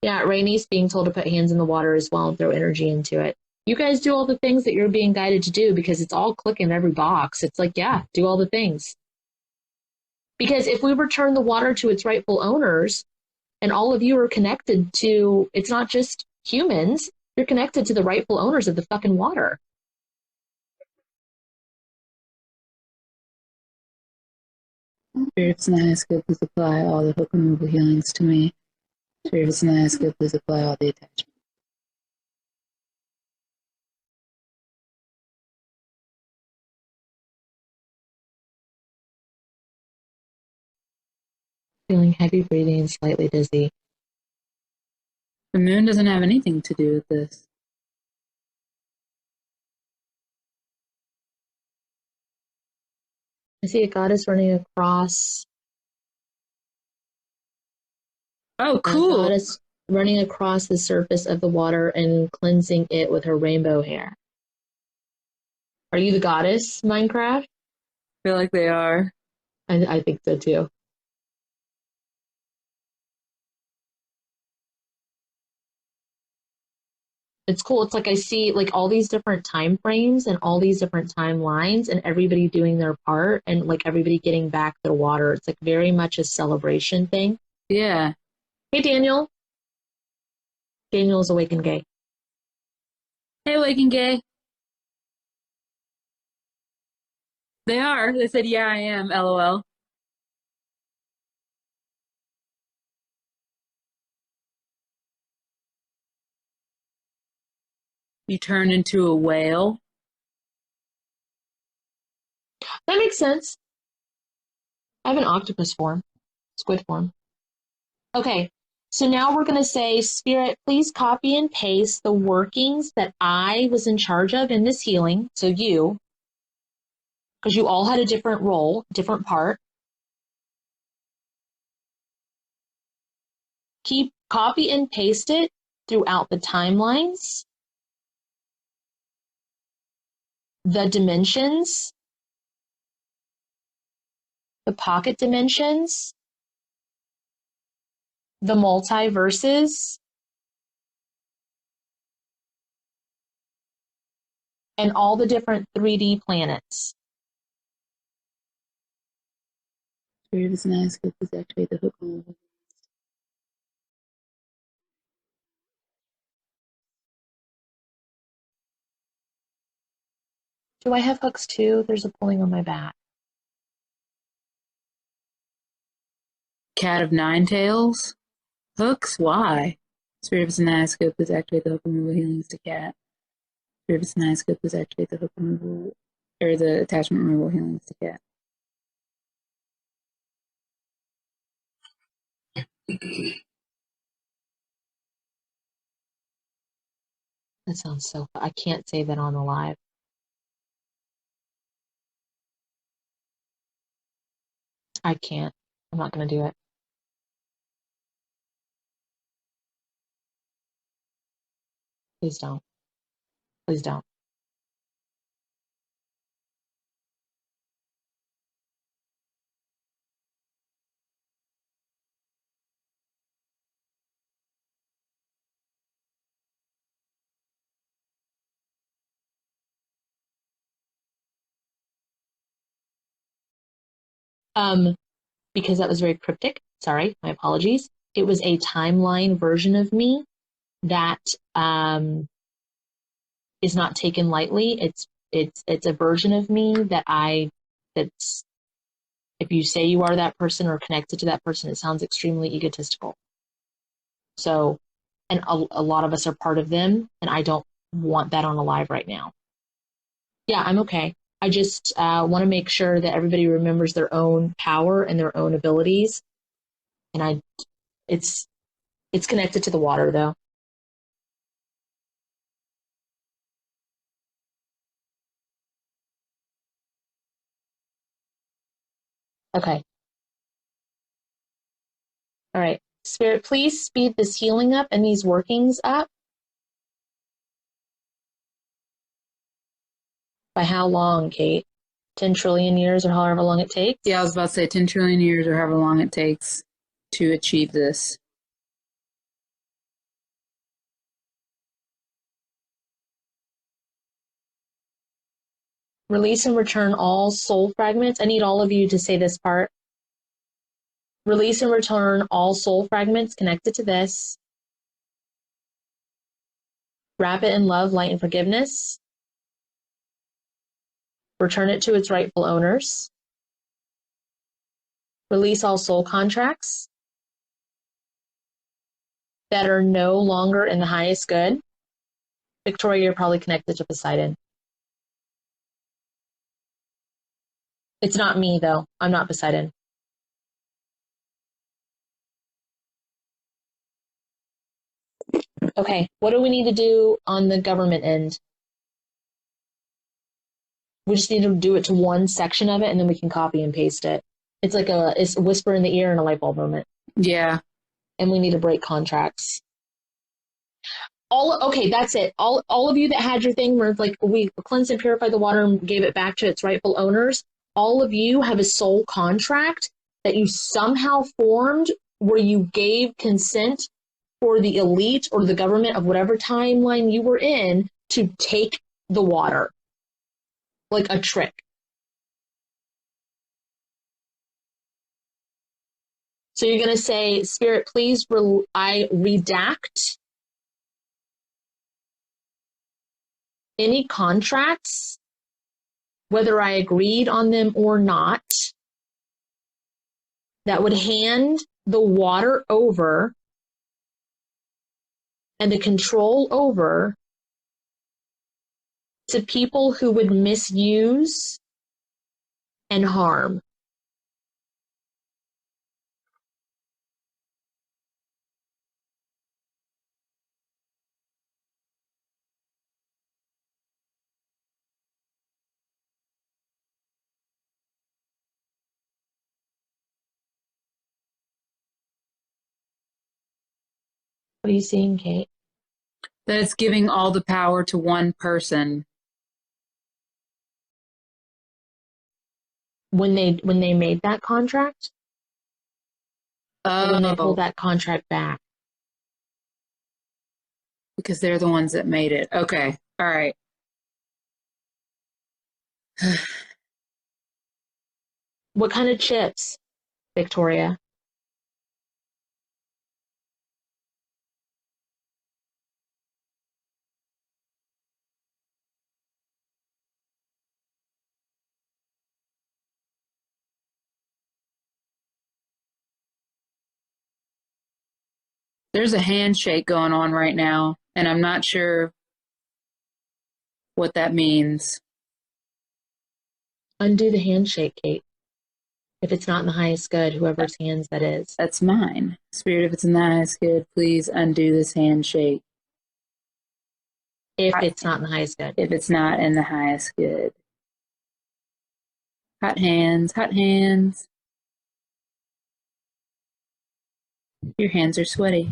Yeah, Rainey's being told to put hands in the water as well and throw energy into it. You guys do all the things that you're being guided to do because it's all clicking every box. It's like, yeah, do all the things. Because if we return the water to its rightful owners and all of you are connected to, it's not just humans, you're connected to the rightful owners of the fucking water. Spirit's nice, good, please apply all the hook removal healings to me. Spirit's nice, good, please apply all the attachments. Feeling heavy breathing and slightly dizzy. The moon doesn't have anything to do with this. I see a goddess running across. Oh, A cool. goddess running across the surface of the water and cleansing it with her rainbow hair. Are you the goddess, Minecraft? I feel like they are. I think so too. It's cool. It's like I see like all these different time frames and all these different timelines and everybody doing their part and like everybody getting back their water. It's like very much a celebration thing. Yeah. Hey, Daniel. Daniel is awake and gay. Hey, Waking Gay. They are. They said, yeah, I am, LOL. You turn into a whale. That makes sense. I have an octopus form, squid form. Okay, so now we're going to say, Spirit, please copy and paste the workings that I was in charge of in this healing. So you, because you all had a different role, different part. Keep copy and paste it throughout the timelines, the dimensions, the pocket dimensions, the multiverses, and all the different 3D planets. Spirit is nice. Please activate the hook on. Do I have hooks too? There's a pulling on my back. Cat of Nine Tails. Hooks? Why? Spirit is nice. Please activate the hook removal healings to cat. Spirit is nice. Please activate the hook removal or the attachment removal healings to cat. That sounds so. I can't say that on the live. I can't. I'm not going to do it. Please don't. Please don't. Because that was very cryptic. Sorry, my apologies. It was a timeline version of me that is not taken lightly. It's a version of me that's if you say you are that person or connected to that person, it sounds extremely egotistical. So, and a lot of us are part of them, and I don't want that on a live right now. Yeah, I'm okay. I just want to make sure that everybody remembers their own power and their own abilities. And it's connected to the water though. Okay. All right. Spirit, please speed this healing up and these workings up. By how long, Kate? 10 trillion years or however long it takes? Yeah, I was about to say 10 trillion years or however long it takes to achieve this. Release and return all soul fragments. I need all of you to say this part. Release and return all soul fragments connected to this. Wrap it in love, light, and forgiveness. Return it to its rightful owners. Release all soul contracts that are no longer in the highest good. Victoria, you're probably connected to Poseidon. It's not me, though. I'm not Poseidon. Okay, what do we need to do on the government end? We just need to do it to one section of it, and then we can copy and paste it. It's like it's a whisper in the ear and a light bulb moment. Yeah. And we need to break contracts. Okay, that's it. All of you that had your thing where like we cleansed and purified the water and gave it back to its rightful owners, all of you have a sole contract that you somehow formed where you gave consent for the elite or the government of whatever timeline you were in to take the water. Like a trick. So you're going to say, Spirit, please, I redact any contracts, whether I agreed on them or not, that would hand the water over and the control over to people who would misuse and harm. What are you seeing, Kate? That it's giving all the power to one person. When they made that contract? Or when they pulled Oh, that contract back? because they're the ones that made it. Okay. All right. What kind of chips, Victoria? There's a handshake going on right now, and I'm not sure what that means. Undo the handshake, Kate. If it's not in the highest good, whoever's hands that is. That's mine. Spirit, if it's in the highest good, please undo this handshake. If it's not in the highest good. If it's not in the highest good. Hot hands, hot hands. Your hands are sweaty.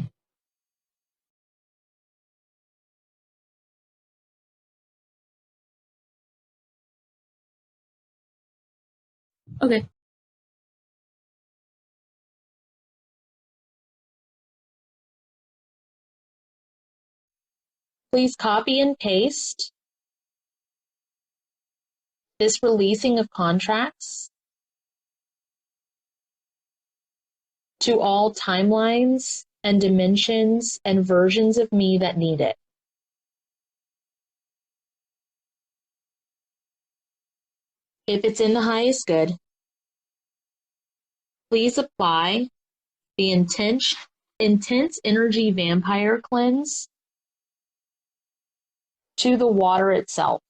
Okay. Please copy and paste this releasing of contracts to all timelines and dimensions and versions of me that need it. If it's in the highest good, please apply the intense energy vampire cleanse to the water itself.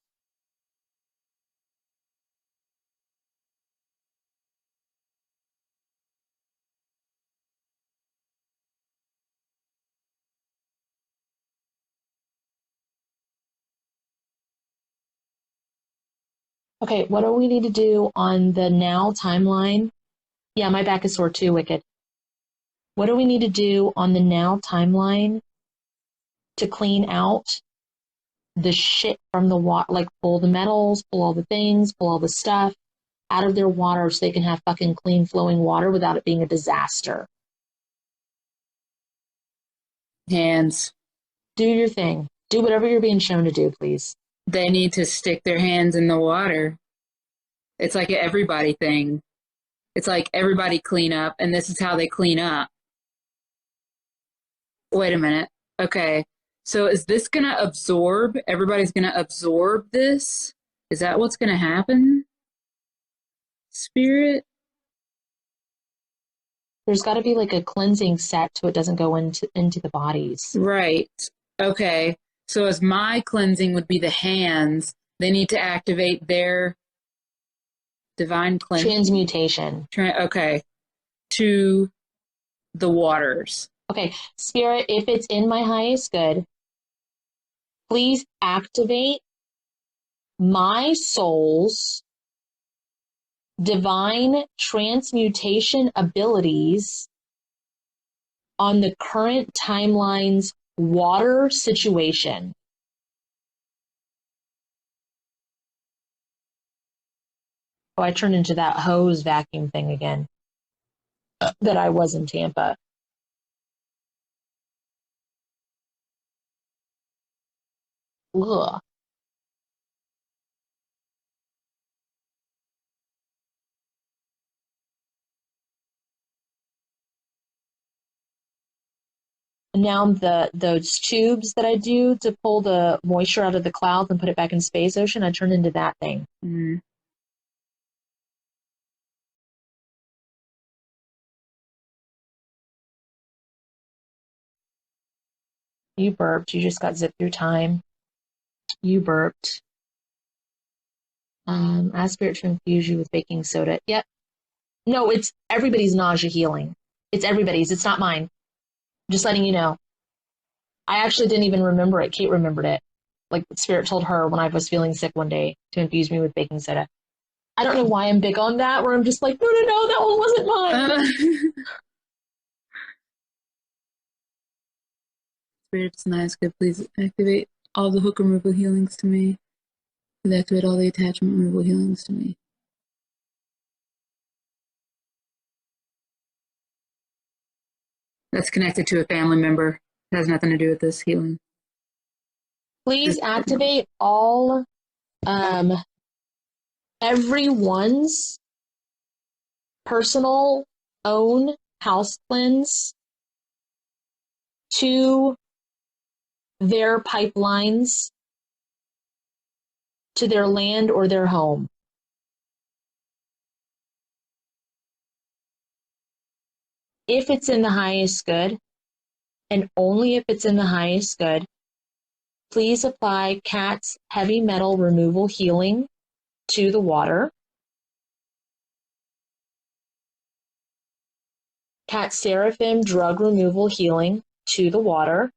Okay, what do we need to do on the now timeline? Yeah, my back is sore too, Wicked. What do we need to do on the now timeline to clean out the shit from the water? Like pull the metals, pull all the things, pull all the stuff out of their water so they can have fucking clean flowing water without it being a disaster. Hands. Do your thing. Do whatever you're being shown to do, please. They need to stick their hands in the water. It's like an everybody thing. It's like everybody clean up, and this is how they clean up. Wait a minute. Okay. So is this going to absorb? Everybody's going to absorb this? Is that what's going to happen? Spirit? There's got to be like a cleansing set so it doesn't go into the bodies. Right. Okay. So as my cleansing would be the hands, they need to activate their divine cleansing. Transmutation. Okay. To the waters. Okay, Spirit, if it's in my highest good, please activate my soul's divine transmutation abilities on the current timeline's water situation. Oh, I turned into that hose vacuum thing again that I was in Tampa. Ugh. Now those tubes that I do to pull the moisture out of the clouds and put it back in space ocean, I turned into that thing. Mm-hmm. You burped. You just got zipped through time. You burped. Ask Spirit to infuse you with baking soda. Yep. No, it's everybody's nausea healing. It's everybody's. It's not mine. Just letting you know. I actually didn't even remember it. Kate remembered it. Like Spirit told her when I was feeling sick one day to infuse me with baking soda. I don't know why I'm big on that, where I'm just like, no, that one wasn't mine. Spirits nice, good. Please activate all the hook removal healings to me. Please activate all the attachment removal healings to me. That's connected to a family member. It has nothing to do with this healing. Please activate all everyone's personal own house cleanse to their pipelines, to their land or their home. If it's in the highest good, and only if it's in the highest good, please apply Cat's heavy metal removal healing to the water. Cat's seraphim drug removal healing to the water.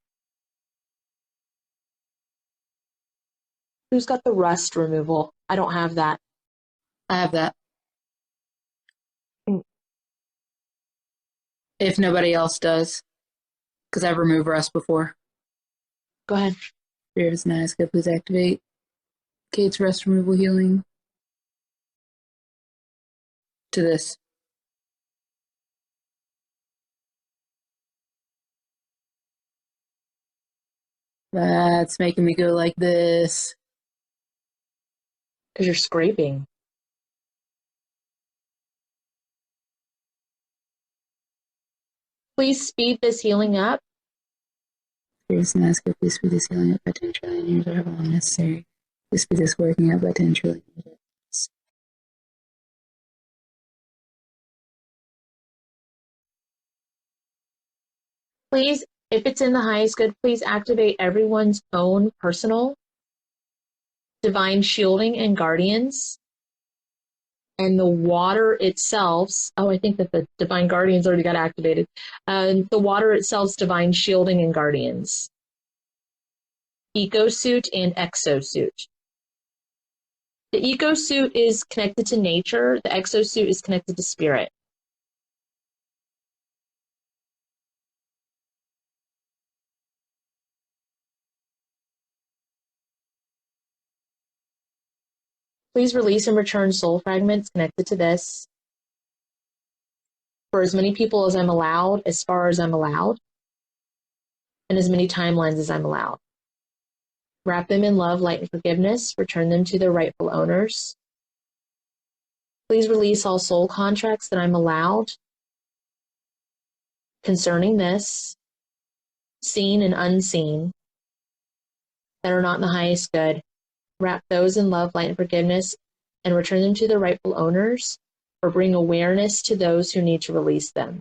Who's got the rust removal? I don't have that. I have that. If nobody else does, because I've removed rust before. Go ahead. Spirit is nice, good. Please activate Kate's rust removal healing to this. That's making me go like this. Because you're scraping. Please speed this healing up. Spirit is nice, good. Please speed this healing up by 10 trillion years, however long necessary. Please speed this working up by 10 trillion years. Please, if it's in the highest good, please activate everyone's own personal divine shielding and guardians. And the water itself, I think that the divine guardians already got activated. The water itself's divine shielding and guardians. Ecosuit and exosuit. The ecosuit is connected to nature. The exosuit is connected to spirit. Please release and return soul fragments connected to this for as many people as I'm allowed, as far as I'm allowed, and as many timelines as I'm allowed. Wrap them in love, light, and forgiveness. Return them to their rightful owners. Please release all soul contracts that I'm allowed concerning this, seen and unseen, that are not in the highest good. Wrap those in love, light, and forgiveness, and return them to their rightful owners, or bring awareness to those who need to release them.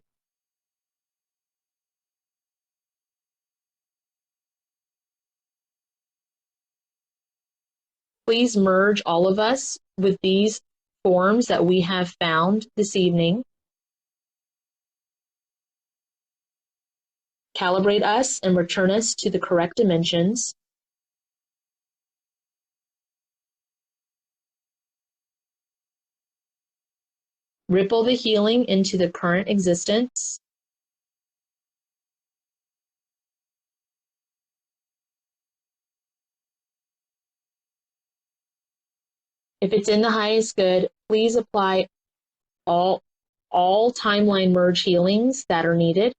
Please merge all of us with these forms that we have found this evening. calibrate us and return us to the correct dimensions. Ripple the healing into the current existence. If it's in the highest good, please apply all timeline merge healings that are needed.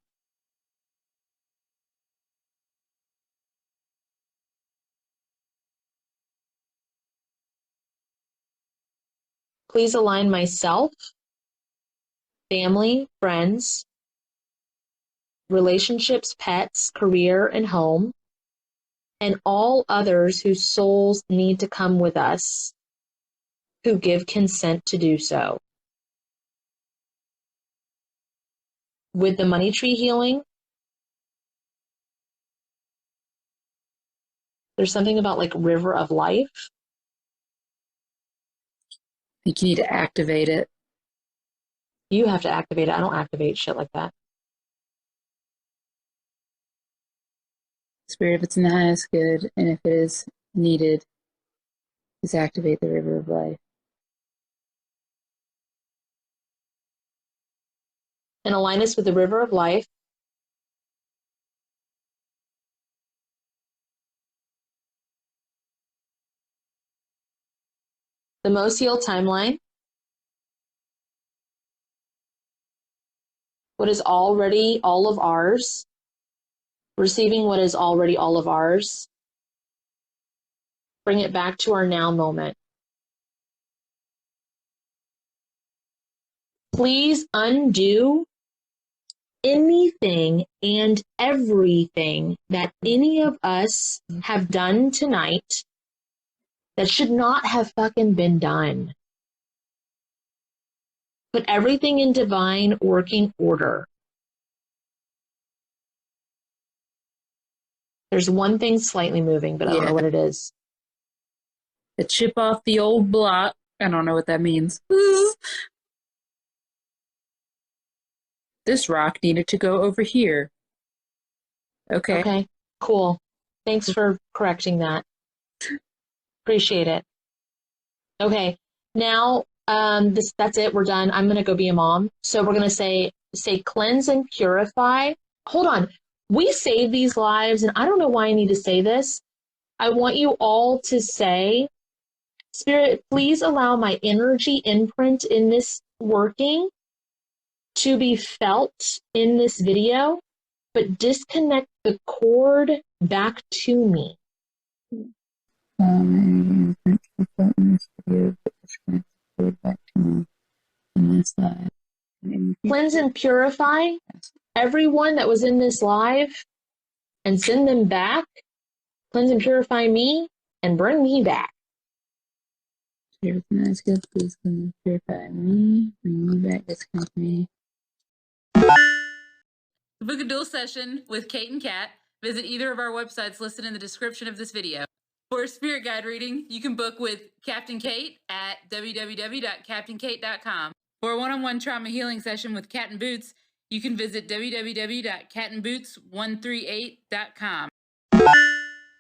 Please align myself, family, friends, relationships, pets, career, and home, and all others whose souls need to come with us, who give consent to do so. With the money tree healing, there's something about like river of life. I think you need to activate it. You have to activate it. I don't activate shit like that. Spirit, if it's in the highest good, and if it is needed, is activate the river of life. And align us with the river of life. The most healed timeline. What is already all of ours. Receiving what is already all of ours. Bring it back to our now moment. Please undo anything and everything that any of us have done tonight that should not have fucking been done. Put everything in divine working order. There's one thing slightly moving, but I don't know what it is. The chip off the old block. I don't know what that means. This rock needed to go over here. Okay. Okay, cool. Thanks for correcting that. Appreciate it. Okay, now that's it. We're done. I'm gonna go be a mom. So we're gonna say cleanse and purify. Hold on. We save these lives, and I don't know why I need to say this. I want you all to say, Spirit, please allow my energy imprint in this working to be felt in this video, but disconnect the cord back to me. Cleanse and purify everyone that was in this live and send them back. Cleanse and purify me and bring me back. That's good. Please cleanse and purify me. Bring me back. Disconnect me. To book a dual session with Kate and Kat, visit either of our websites listed in the description of this video. For a spirit guide reading, you can book with Captain Kate at www.captainkate.com. For a one-on-one trauma healing session with Cat and Boots, you can visit www.catandboots138.com.